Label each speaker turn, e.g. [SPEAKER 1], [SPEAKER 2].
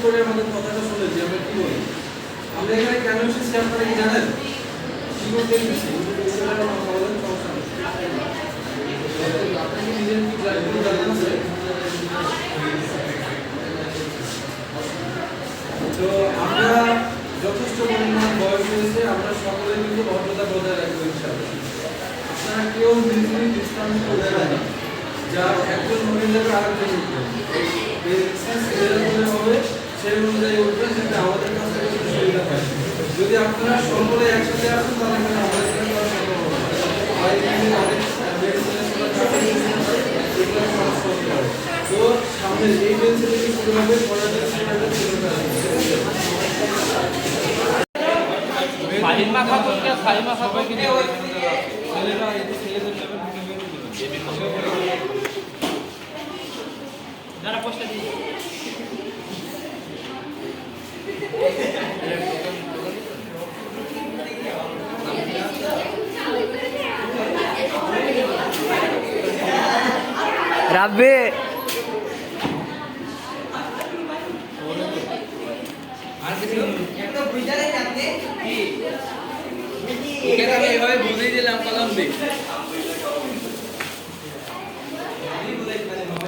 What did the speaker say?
[SPEAKER 1] করে আমাদের কথাটা শুনে যে আমরা কি বলি। আমরা এখানে কেন এসেছি আপনারা কি জানেন? কি করতে এসেছি? আপনাকে নিজের কি জানেন আছে? তো আমরা যথেষ্ট পরিমাণ বয়স হয়েছে, আমরা সকলে কিন্তু ভদ্রতা বজায় রাখবো ইনশাআল্লাহ। আপনারা কেউ নিজেই দৃষ্টান্ত করবেন না যা একজন মহিলাকে আরেকজন উঠবেন, হবে সেই অনুযায়ী উঠবেন, যাতে আমাদের কাছ থেকে কোনো সুবিধা পায়। যদি আপনারা সকলে একসাথে আসেন তাহলে কিন্তু আমাদের জন্য সম্ভব হবে। তো সামনে এই বেঞ্চে থেকে শুরু হবে, পরের বেঞ্চে
[SPEAKER 2] সাইমা খাতুন কে সাইমা খাতুন কি ছেলেরা এই ছেলেদের যারা পোস্টে দিই
[SPEAKER 3] রাব্বি
[SPEAKER 2] আর কিছু একটা বুঝারে জানতে কি ওকে আমি এভাবে বুঝিয়ে দিলাম কলম দিয়ে